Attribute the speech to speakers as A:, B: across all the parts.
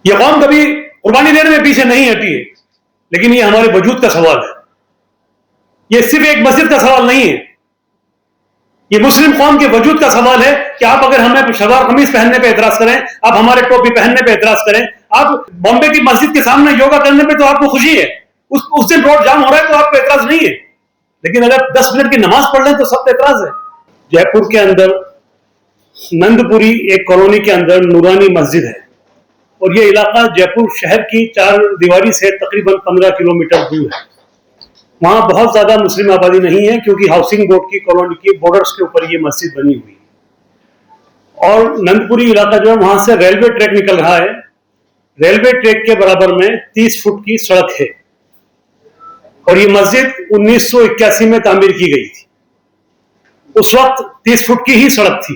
A: यह कौम कभी कुर्बानी देने में पीछे नहीं हटी है, लेकिन ये हमारे वजूद का सवाल है। ये सिर्फ एक मस्जिद का सवाल नहीं है, ये मुस्लिम कौम के वजूद का सवाल है कि आप अगर हमें शलवार कमीज पहनने पे एतराज करें, आप हमारे टोपी पहनने पे एतराज करें, आप बॉम्बे की मस्जिद के सामने योगा करने पे तो आपको खुशी है, उस दिन रोड जाम हो रहा है तो आपको एतराज नहीं है, लेकिन अगर 10 मिनट की नमाज पढ़ लें तो सब एतराज है। जयपुर के अंदर नंदपुरी एक कॉलोनी के अंदर नूरानी मस्जिद है और ये इलाका जयपुर शहर की 4 दीवारी से तकरीबन 15 किलोमीटर दूर है। वहां बहुत ज्यादा मुस्लिम आबादी नहीं है क्योंकि हाउसिंग बोर्ड की कॉलोनी की बॉर्डर्स के ऊपर ये मस्जिद बनी हुई है। और नंदपुरी इलाका जो है वहां से रेलवे ट्रैक निकल रहा है, रेलवे ट्रैक के बराबर में 30 फुट की सड़क है और ये मस्जिद 1981 में तामीर की गई थी। उस वक्त 30 फुट की ही सड़क थी,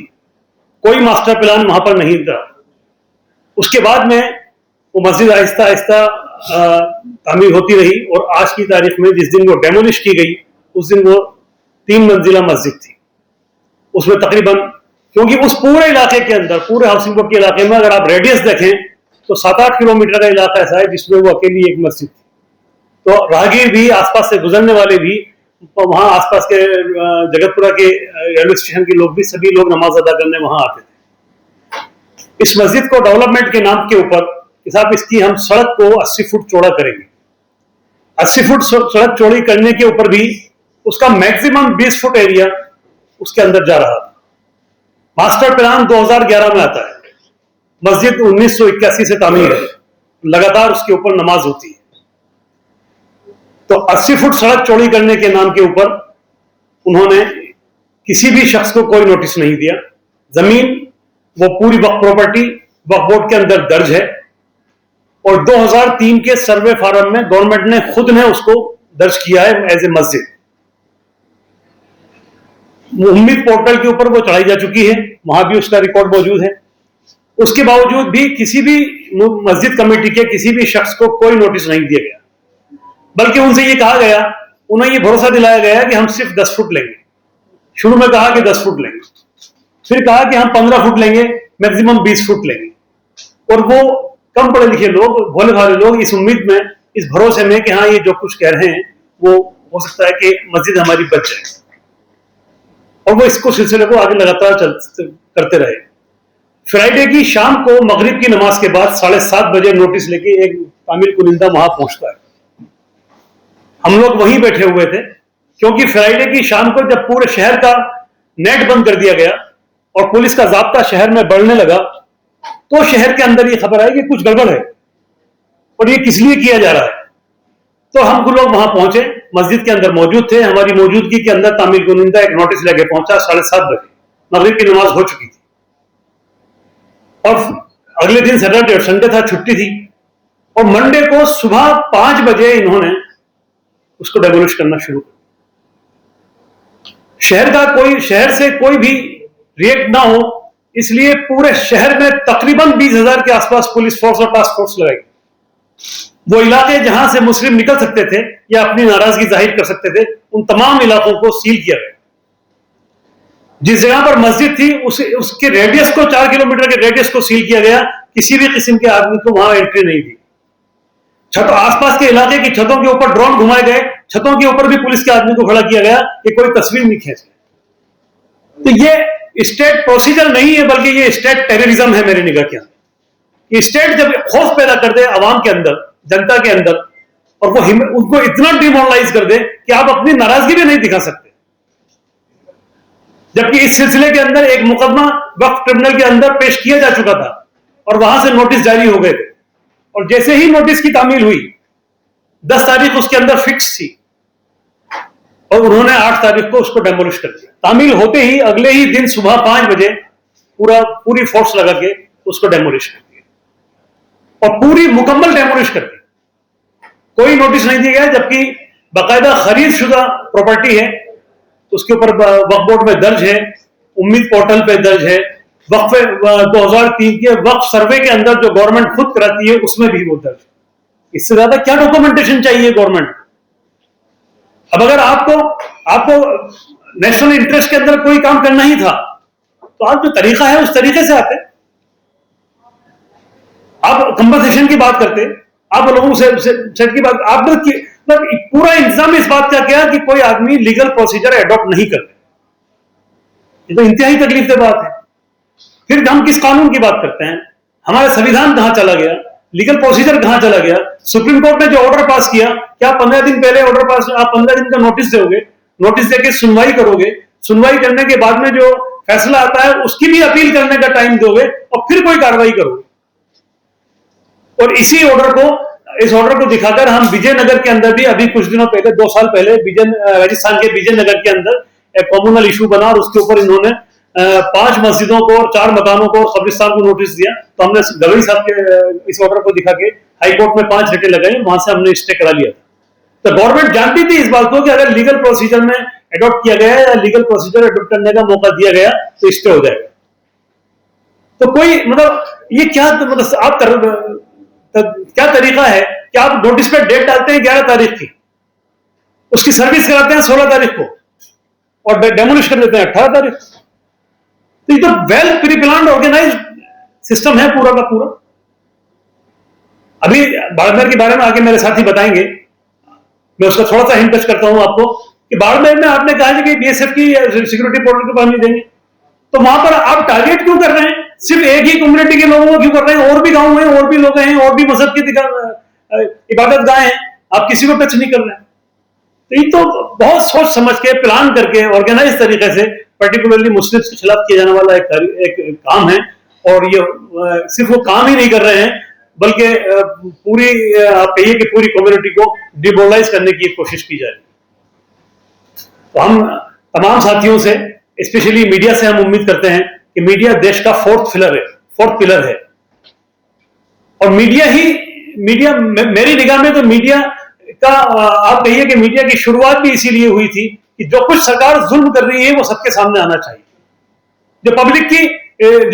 A: कोई मास्टर प्लान वहां पर नहीं था। उसके बाद में वो मस्जिद आहिस्ता आहिस्ता तामीर होती रही और आज की तारीख में जिस दिन वो डेमोलिश की गई उस दिन वो 3 मंजिला मस्जिद थी। उसमें तकरीबन, क्योंकि उस पूरे इलाके के अंदर, पूरे हाउसिंग बोर्ड के इलाके में अगर आप रेडियस देखें तो 7-8 किलोमीटर का इलाका ऐसा है जिसमें वो अकेली एक मस्जिद थी। तो राहगीर भी, आसपास से गुजरने वाले भी, वहां आसपास के जगतपुरा के रेलवे स्टेशन के लोग भी, सभी लोग नमाज अदा करने वहां आते थे। इस मस्जिद को डेवलपमेंट के नाम के ऊपर साहब इसकी हम सड़क को 80 फुट चौड़ा करेंगे। 80 फुट सड़क चौड़ी करने के ऊपर भी उसका मैक्सिमम 20 फुट एरिया उसके अंदर जा रहा था। मास्टर प्लान 2011 में आता है, मस्जिद 1981 से तामीर है, लगातार उसके ऊपर नमाज होती है। तो 80 फुट सड़क चौड़ी करने के नाम के ऊपर उन्होंने किसी भी शख्स को कोई नोटिस नहीं दिया। जमीन वो पूरी वक्फ प्रॉपर्टी वक्फ बोर्ड के अंदर दर्ज है और 2003 के सर्वे फार्म में गवर्नमेंट ने खुद ने उसको दर्ज किया है एज ए मस्जिद। उम्मीद पोर्टल के ऊपर वो चढ़ाई जा चुकी है, वहां भी उसका रिकॉर्ड मौजूद है। उसके बावजूद भी किसी भी मस्जिद कमेटी के किसी भी शख्स को कोई नोटिस नहीं दिया गया, बल्कि उनसे ये कहा गया, उन्हें ये भरोसा दिलाया गया कि हम सिर्फ 10 फुट लेंगे। शुरू में कहा कि 10 फुट लेंगे, फिर कहा कि हम 15 फुट लेंगे, मैक्सिमम 20 फुट लेंगे। और वो कम पढ़े लिखे लोग, भोले भाले लोग इस उम्मीद में, इस भरोसे में कि हाँ ये जो कुछ कह रहे हैं वो हो सकता है कि मस्जिद हमारी बच जाए, और वो इसको सिलसिले को आगे लगातार करते रहे। फ्राइडे की शाम को मगरिब की नमाज के बाद 7:30 बजे नोटिस लेके एक तामीर कुनिंदा वहां पहुंचता है। हम लोग वहीं बैठे हुए थे क्योंकि फ्राइडे की शाम को जब पूरे शहर का नेट बंद कर दिया गया और पुलिस का जाब्ता शहर में बढ़ने लगा तो शहर के अंदर ये खबर आई कि कुछ गड़बड़ है और ये किस लिए किया जा रहा है। तो हम लोग वहां पहुंचे, मस्जिद के अंदर मौजूद थे। हमारी मौजूदगी के अंदर तामीर कुनिंदा एक नोटिस लेके पहुंचा। 7:30 बजे मगरिब की नमाज हो चुकी थी और अगले दिन सैटरडे और संडे था, छुट्टी थी। और मंडे को सुबह 5 बजे इन्होंने उसको डेमोलिश करना शुरू किया। शहर से कोई भी रिएक्ट ना हो इसलिए पूरे शहर में तकरीबन 20,000 के आसपास पुलिस फोर्स और टास्क फोर्स लगाई। वो इलाके जहां से मुस्लिम निकल सकते थे या अपनी नाराजगी जाहिर कर सकते थे, उन तमाम इलाकों को सील किया गया। जिस जगह पर मस्जिद थी उसके रेडियस को, 4 किलोमीटर के रेडियस को सील किया गया। किसी भी किस्म के आदमी को वहां एंट्री नहीं दी। आसपास के इलाके की छतों के ऊपर ड्रोन घुमाए गए, छतों के ऊपर भी पुलिस के आदमी को खड़ा किया गया कि कोई तस्वीर नहीं खींचे। तो ये स्टेट प्रोसीजर नहीं है बल्कि ये स्टेट टेररिज्म है मेरी निगाह के अंदर। स्टेट जब खौफ पैदा कर दे आवाम के अंदर, जनता के अंदर, और वो उनको इतना डिमोरलाइज कर दे कि आप अपनी नाराजगी भी नहीं दिखा सकते। जबकि इस सिलसिले के अंदर एक मुकदमा वक्फ ट्रिब्यूनल के अंदर पेश किया जा चुका था और वहां से नोटिस जारी हो गए थे। और जैसे ही नोटिस की तामील हुई, 10 तारीख उसके अंदर फिक्स थी और उन्होंने 8 तारीख को उसको डेमोलिश कर दिया। तामील होते ही अगले ही दिन सुबह 5 बजे पूरी फोर्स लगा के उसको डेमोलिश कर दिया और पूरी मुकम्मल डेमोलिश कर दी। कोई नोटिस नहीं दिया गया, जबकि बाकायदा खरीद शुदा प्रॉपर्टी है, उसके ऊपर वक्फ बोर्ड में दर्ज है, उम्मीद पोर्टल पे दर्ज है, वक्फ 2003 के वक्फ सर्वे के अंदर जो गवर्नमेंट खुद कराती है उसमें भी वो दर्ज। इससे ज्यादा क्या डॉक्यूमेंटेशन चाहिए गवर्नमेंट। अब अगर आपको नेशनल इंटरेस्ट के अंदर कोई काम करना ही था तो आप जो तरीका है उस तरीके से आते। आप कंपनसेशन की बात करते, आप लोगों से सेट की बात, आप मतलब पूरा इंतजाम इस बात का किया कि कोई आदमी लीगल प्रोसीजर एडॉप्ट नहीं करते। ये तो इंतहाई तकलीफ की बात है। फिर हम किस कानून की बात करते हैं? हमारा संविधान कहां चला गया? लीगल प्रोसीजर कहां चला गया? सुप्रीम कोर्ट ने जो ऑर्डर पास किया, क्या 15 दिन पहले ऑर्डर पास, आप 15 दिन का नोटिस दोगे, नोटिस देके सुनवाई करोगे, सुनवाई करने के बाद में जो फैसला आता है उसकी भी अपील करने का टाइम दोगे और फिर कोई कार्रवाई करोगे। और इसी ऑर्डर को, इस ऑर्डर को दिखाकर हम विजयनगर के अंदर भी अभी कुछ दिनों पहले, 2 साल पहले राजस्थान के विजयनगर के अंदर एक कम्युनल इशू बना और उसके ऊपर इन्होंने 5 मस्जिदों को और 4 मकानों को और कब्रिस्तान को नोटिस दिया। तो हमने गवई साहब के इस ऑर्डर को दिखा के हाईकोर्ट में 5 रिटें लगाई, वहां से हमने स्टे करा लिया था। तो गवर्नमेंट जानती थी इस बात को कि अगर लीगल प्रोसीजर में एडॉप्ट किया गया या लीगल प्रोसीजर एडॉप्ट करने का मौका दिया गया तो स्टे हो जाएगा। तो कोई मतलब ये क्या, मतलब आप क्या तरीका है कि आप नोटिस पे डेट डालते हैं 11 तारीख की, उसकी सर्विस कराते हैं 16 तारीख को और डेमोलिश कर देते हैं 18 तारीख। तो ये तो well pre planned organise system है पूरा का पूरा। अभी बाड़मेर के बारे में आगे मेरे साथी बताएंगे, मैं उसका थोड़ा सा हिंट टच करता हूं आपको कि बाड़मेर में आपने कहा कि बीएसएफ की सिक्योरिटी पोर्टल को पानी देंगे, तो वहां पर आप टारगेट क्यों कर रहे हैं? सिर्फ एक ही कम्युनिटी के लोगों को क्यों कर रहे हैं? और भी गांव हैं, और भी लोग हैं, और भी मजहब की इबादत गाह हैं, आप किसी को टच नहीं कर रहे हैं। तो ये तो बहुत सोच समझ के, प्लान करके, ऑर्गेनाइज तरीके से पर्टिकुलरली मुस्लिम्स के खिलाफ किया जाने वाला एक काम है। और ये सिर्फ वो काम ही नहीं कर रहे हैं बल्कि पूरी, आप कहिए कि पूरी कम्युनिटी को डिमोरलाइज करने की कोशिश की जा रही है। तो हम तमाम साथियों से, स्पेशली मीडिया से हम उम्मीद करते हैं कि मीडिया देश का फोर्थ पिलर है। और मीडिया मेरी निगाह में तो मीडिया का, आप कहिए कि मीडिया की शुरुआत भी इसीलिए हुई थी कि जो कुछ सरकार जुल्म कर रही है वो सबके सामने आना चाहिए। जो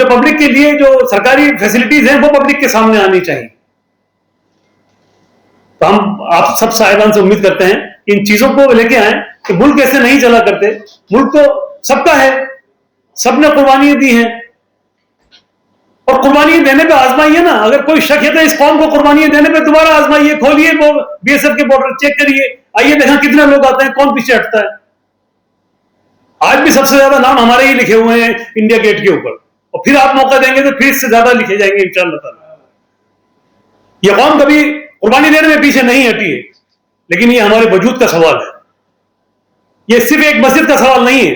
A: पब्लिक के लिए जो सरकारी फैसिलिटीज हैं वो पब्लिक के सामने आनी चाहिए। तो हम आप सब साहिबान से उम्मीद करते हैं कि इन चीजों को लेके आए कि मुल्क ऐसे नहीं चला करते, मुल्क तो सबका है, सबने कुर्बानियां दी हैं और कुर्बानियां देने पे आजमाइए ना। अगर कोई शक है तो इस कौम को कुर्बानियां देने पे दोबारा आजमाइए, खोलिए बीएसएफ के बॉर्डर, चेक करिए, आइए देखा कितने लोग आते हैं, कौन पीछे हटता है। आज भी सबसे ज्यादा नाम हमारे ही लिखे हुए हैं इंडिया गेट के ऊपर, और फिर आप मौका देंगे तो फिर इससे ज्यादा लिखे जाएंगे इंशाअल्लाह ताला। ये कौम कभी कुर्बानी देने में पीछे नहीं हटी है, लेकिन ये हमारे वजूद का सवाल है। ये सिर्फ एक मस्जिद का सवाल नहीं है,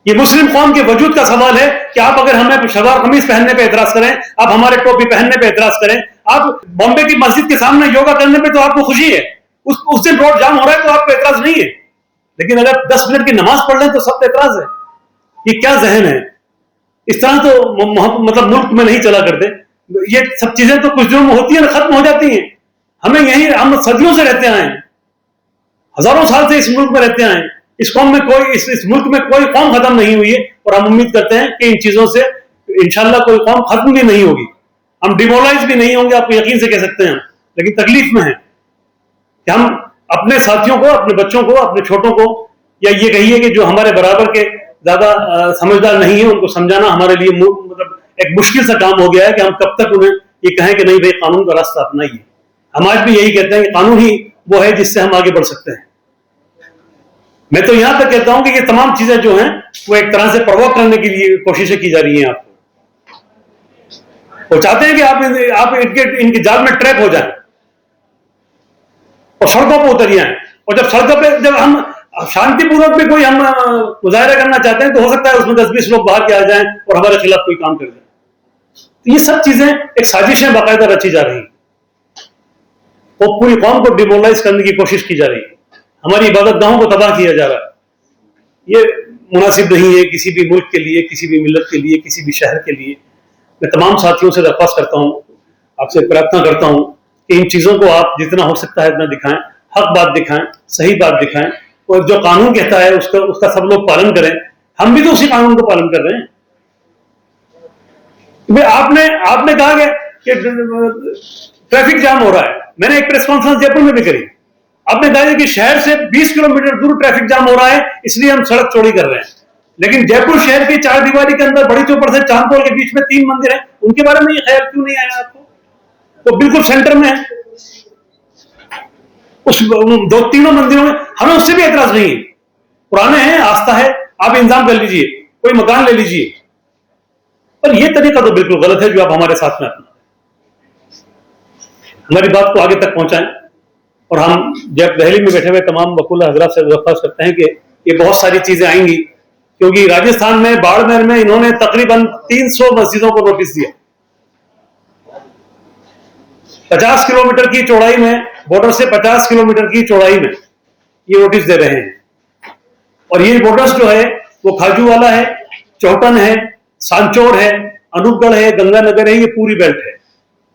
A: ये मुस्लिम कौम के वजूद का सवाल है कि आप अगर हमें शलवार कमीज पहनने पे एतराज करें, आप हमारे टोपी पहनने पे एतराज करें, आप बॉम्बे की मस्जिद के सामने योगा करने पे तो आपको खुशी है, उस दिन रोड जाम हो रहा है तो आपको एतराज नहीं है, लेकिन अगर 10 मिनट की नमाज पढ़ लें तो सब एतराज है। ये क्या जहन है? इस तरह तो मतलब मुल्क में नहीं चला करते। ये सब चीजें तो कुछ दिनों में होती है ना, खत्म हो जाती हैं। हम सदियों से रहते आए, हजारों साल से इस मुल्क में रहते आए। इस कौम में कोई, इस मुल्क में कोई कौम खत्म नहीं हुई है और हम उम्मीद करते हैं कि इन चीजों से इंशाल्लाह कोई कौम खत्म भी नहीं होगी, हम डिमोरलाइज भी नहीं होंगे, आप यकीन से कह सकते हैं। लेकिन तकलीफ में है कि हम अपने साथियों को, अपने बच्चों को, अपने छोटों को, या ये कहिए कि जो हमारे बराबर के ज्यादा समझदार नहीं है, उनको समझाना हमारे लिए मतलब एक मुश्किल सा काम हो गया है कि हम कब तक उन्हें ये कहें कि नहीं भाई कानून का रास्ता अपनाइए। हम आज भी यही कहते हैं कि कानून ही वो है जिससे हम आगे बढ़ सकते हैं। मैं तो यहां तक कहता हूं कि ये तमाम चीजें जो हैं वो एक तरह से प्रवोक करने के लिए कोशिशें की जा रही हैं आपको। वो चाहते हैं कि आप इनके जाल में ट्रैप हो जाएं और सड़कों पर उतर जाएं। और जब सड़कों पे, जब हम शांतिपूर्वक भी कोई हम मुजाहरा करना चाहते हैं तो हो सकता है उसमें 10-20 लोग बाहर के आ जाएं और हमारे खिलाफ कोई काम कर जाए। तो ये सब चीजें एक साजिशें बाकायदा रची जा रही, वो पूरी कौम को डिमोरलाइज करने की कोशिश की जा रही है, हमारी इबादत गाहों को तबाह किया जा रहा है। ये मुनासिब नहीं है किसी भी मुल्क के लिए, किसी भी मिल्लत के लिए, किसी भी शहर के लिए। मैं तमाम साथियों से दरख्वास्त करता हूँ, आपसे प्रार्थना करता हूँ कि इन चीजों को आप जितना हो सकता है इतना दिखाएं, हक बात दिखाएं, सही बात दिखाएं, और जो कानून कहता है उसका सब लोग पालन करें। हम भी तो उसी कानून को पालन कर रहे हैं। आपने कहा कि ट्रैफिक जाम हो रहा है, मैंने एक प्रेस कॉन्फ्रेंस जयपुर में भी करी। आपने कहा कि शहर से 20 किलोमीटर दूर ट्रैफिक जाम हो रहा है, इसलिए हम सड़क चौड़ी कर रहे हैं। लेकिन जयपुर शहर की चार दीवारी के अंदर बड़ी चौपड़ से चांदपोल के बीच में 3 मंदिर हैं, उनके बारे में ये ख्याल क्यों नहीं आया आपको? वो बिल्कुल सेंटर में है, उस तीनों मंदिरों में हमें उससे भी एतराज नहीं है। पुराने हैं, आस्था है, आप इंतजाम कर लीजिए, कोई मकान ले लीजिए, पर यह तरीका तो बिल्कुल गलत है जो आप हमारे साथ में अपना। हमारी बात को आगे तक पहुंचाएं, और हम जब दिल्ली में बैठे हुए तमाम वकूल हजरात से दरख्वास्त करते हैं कि ये बहुत सारी चीजें आएंगी, क्योंकि राजस्थान में बाड़मेर में इन्होंने तकरीबन 300 मस्जिदों को नोटिस दिया। 50 किलोमीटर की चौड़ाई में, बॉर्डर से 50 किलोमीटर की चौड़ाई में ये नोटिस दे रहे हैं। और ये बॉर्डर्स जो है वो खाजूवाला है, चौटन है, सांचौर है, अनूपगढ़ है, गंगानगर है, ये पूरी बेल्ट है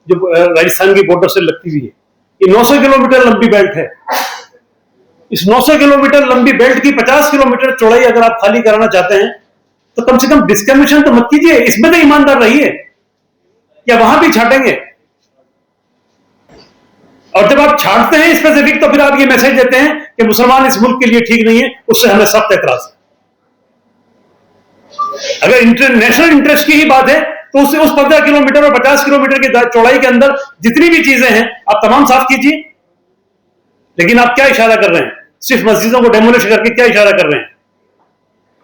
A: जो राजस्थान की बॉर्डर से लगती हुई है। ये 900 किलोमीटर लंबी बेल्ट है। इस 900 किलोमीटर लंबी बेल्ट की 50 किलोमीटर चौड़ाई अगर आप खाली कराना चाहते हैं तो कम से कम डिस्कमिशन तो मत कीजिए, इसमें तो ईमानदार रहिए, या वहां भी छाटेंगे। और जब आप छाटते हैं स्पेसिफिक, तो फिर आप ये मैसेज देते हैं कि मुसलमान इस मुल्क के लिए ठीक नहीं है, उससे हमें सख्त एतराज है। अगर इंटरनेशनल इंटरेस्ट की ही बात है तो उससे उस 15 किलोमीटर और 50 किलोमीटर की चौड़ाई के अंदर जितनी भी चीजें हैं आप तमाम साफ कीजिए। लेकिन आप क्या इशारा कर रहे हैं? सिर्फ मस्जिदों को डेमोलिश करके क्या इशारा कर रहे हैं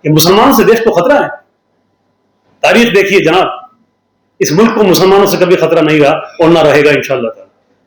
A: कि मुसलमानों से देश को खतरा है? तारीख देखिए जनाब, इस मुल्क को मुसलमानों से कभी खतरा नहीं रहा और ना रहेगा इंशाअल्लाह।